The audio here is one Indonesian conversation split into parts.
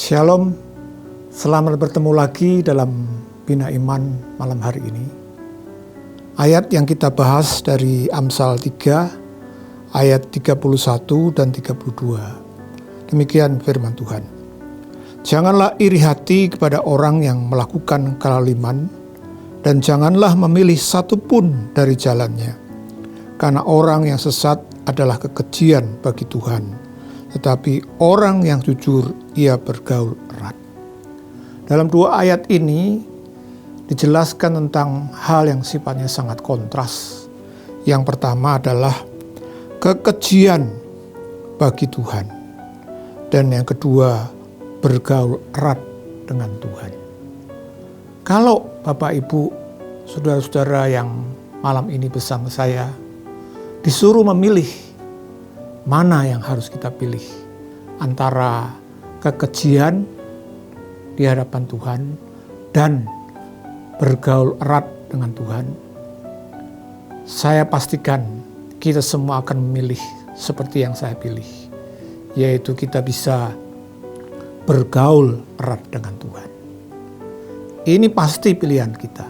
Shalom, selamat bertemu lagi dalam Bina Iman malam hari ini. Ayat yang kita bahas dari Amsal 3, ayat 31 dan 32. Demikian firman Tuhan. Janganlah iri hati kepada orang yang melakukan kelaliman, dan janganlah memilih satu pun dari jalannya. Karena orang yang sesat adalah kekejian bagi Tuhan, tetapi orang yang jujur ia bergaul erat. Dalam dua ayat ini dijelaskan tentang hal yang sifatnya sangat kontras. Yang pertama adalah kekejian bagi Tuhan, dan yang kedua bergaul erat dengan Tuhan. Kalau Bapak Ibu, saudara-saudara yang malam ini bersama saya disuruh memilih mana yang harus kita pilih antara kekejian di hadapan Tuhan dan bergaul erat dengan Tuhan, saya pastikan kita semua akan memilih seperti yang saya pilih, yaitu kita bisa bergaul erat dengan Tuhan. Ini pasti pilihan kita.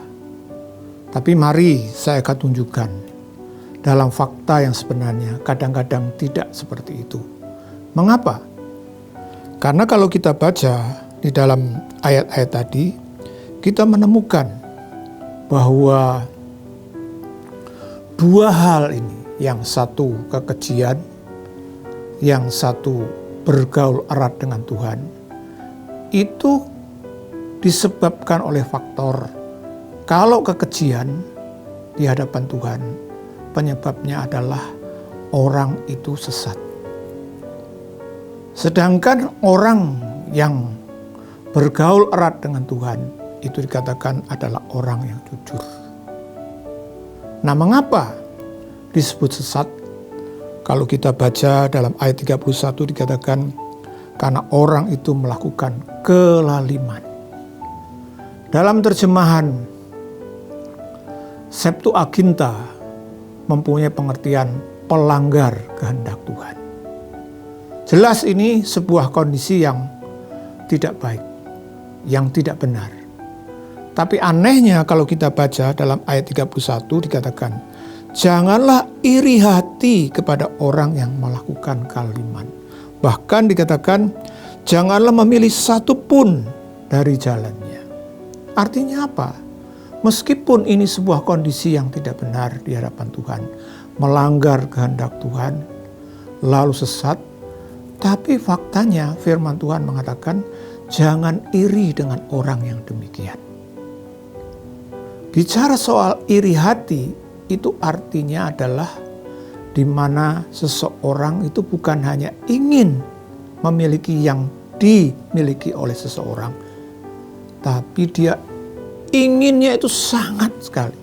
Tapi mari saya akan tunjukkan dalam fakta yang sebenarnya kadang-kadang tidak seperti itu. Mengapa? Karena kalau kita baca di dalam ayat-ayat tadi, kita menemukan bahwa dua hal ini, yang satu kekejian, yang satu bergaul erat dengan Tuhan, itu disebabkan oleh faktor kalau kekejian di hadapan Tuhan, penyebabnya adalah orang itu sesat. Sedangkan orang yang bergaul erat dengan Tuhan itu dikatakan adalah orang yang jujur. Nah, mengapa disebut sesat? Kalau kita baca dalam ayat 31 dikatakan karena orang itu melakukan kelaliman. Dalam terjemahan Septuaginta mempunyai pengertian pelanggar kehendak Tuhan. Jelas ini sebuah kondisi yang tidak baik, yang tidak benar. Tapi anehnya kalau kita baca dalam ayat 31 dikatakan, janganlah iri hati kepada orang yang melakukan kelaliman. Bahkan dikatakan, janganlah memilih satu pun dari jalannya. Artinya apa? Meskipun ini sebuah kondisi yang tidak benar di hadapan Tuhan, melanggar kehendak Tuhan, lalu sesat, tapi faktanya firman Tuhan mengatakan, jangan iri dengan orang yang demikian. Bicara soal iri hati, itu artinya adalah di mana seseorang itu bukan hanya ingin memiliki yang dimiliki oleh seseorang, tapi dia inginnya itu sangat sekali.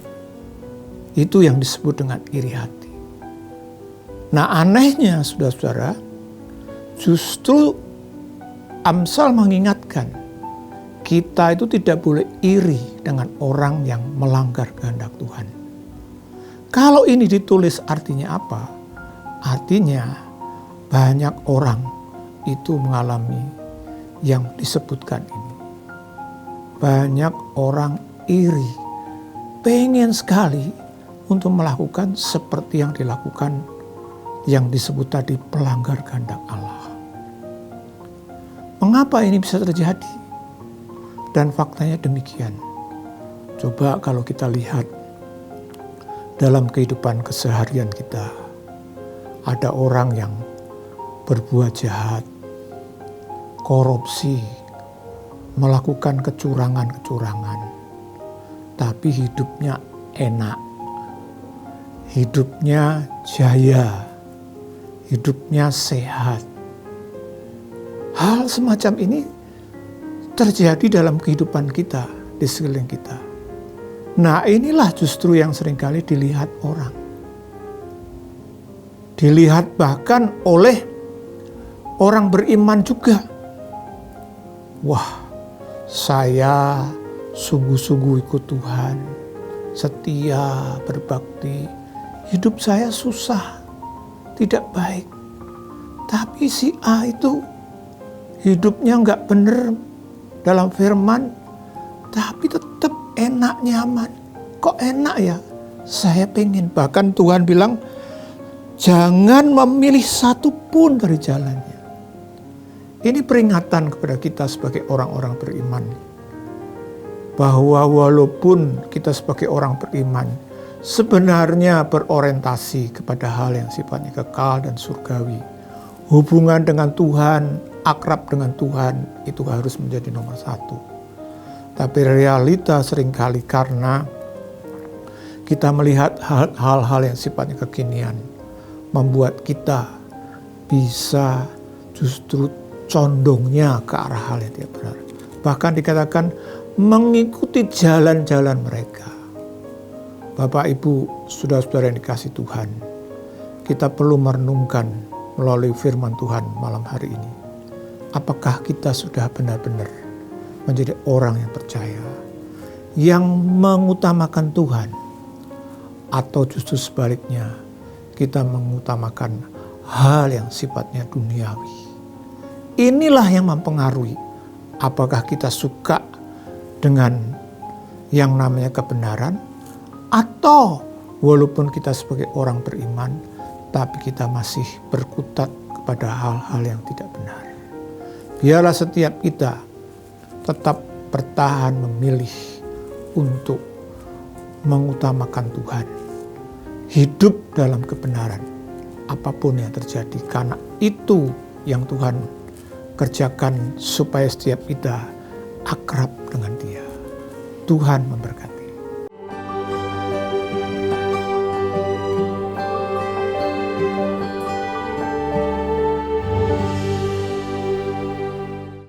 Itu yang disebut dengan iri hati. Nah, anehnya saudara-saudara, justru Amsal mengingatkan kita itu tidak boleh iri dengan orang yang melanggar kehendak Tuhan. Kalau ini ditulis artinya apa? Artinya banyak orang itu mengalami yang disebutkan ini. Banyak orang iri, pengen sekali untuk melakukan seperti yang dilakukan, yang disebut tadi pelanggar kehendak Allah. Mengapa ini bisa terjadi? Dan faktanya demikian. Coba kalau kita lihat dalam kehidupan keseharian kita, ada orang yang berbuat jahat, korupsi, melakukan kecurangan-kecurangan, tapi hidupnya enak, hidupnya jaya, hidupnya sehat. Hal semacam ini terjadi dalam kehidupan kita, di sekeliling kita. Nah, inilah justru yang seringkali dilihat orang. Dilihat bahkan oleh orang beriman juga. Wah, saya sungguh-sungguh ikut Tuhan, setia, berbakti. Hidup saya susah, tidak baik. Tapi si A itu hidupnya nggak benar dalam firman, tapi tetap enak, nyaman. Kok enak ya? Saya pengen. Bahkan Tuhan bilang, jangan memilih satu pun dari jalannya. Ini peringatan kepada kita sebagai orang-orang beriman. Bahwa walaupun kita sebagai orang beriman, sebenarnya berorientasi kepada hal yang sifatnya kekal dan surgawi. Hubungan dengan Tuhan, akrab dengan Tuhan, itu harus menjadi nomor satu. Tapi realita seringkali karena kita melihat hal-hal yang sifatnya kekinian, membuat kita bisa justru condongnya ke arah hal yang tidak benar. Bahkan dikatakan mengikuti jalan-jalan mereka. Bapak, Ibu, saudara-saudara yang dikasihi Tuhan, kita perlu merenungkan melalui firman Tuhan malam hari ini. Apakah kita sudah benar-benar menjadi orang yang percaya, yang mengutamakan Tuhan, atau justru sebaliknya kita mengutamakan hal yang sifatnya duniawi? Inilah yang mempengaruhi apakah kita suka dengan yang namanya kebenaran, atau walaupun kita sebagai orang beriman, tapi kita masih berkutat kepada hal-hal yang tidak benar. Biarlah setiap kita tetap bertahan memilih untuk mengutamakan Tuhan, hidup dalam kebenaran, apapun yang terjadi, karena itu yang Tuhan kerjakan supaya setiap kita akrab dengan Dia. Tuhan memberkati.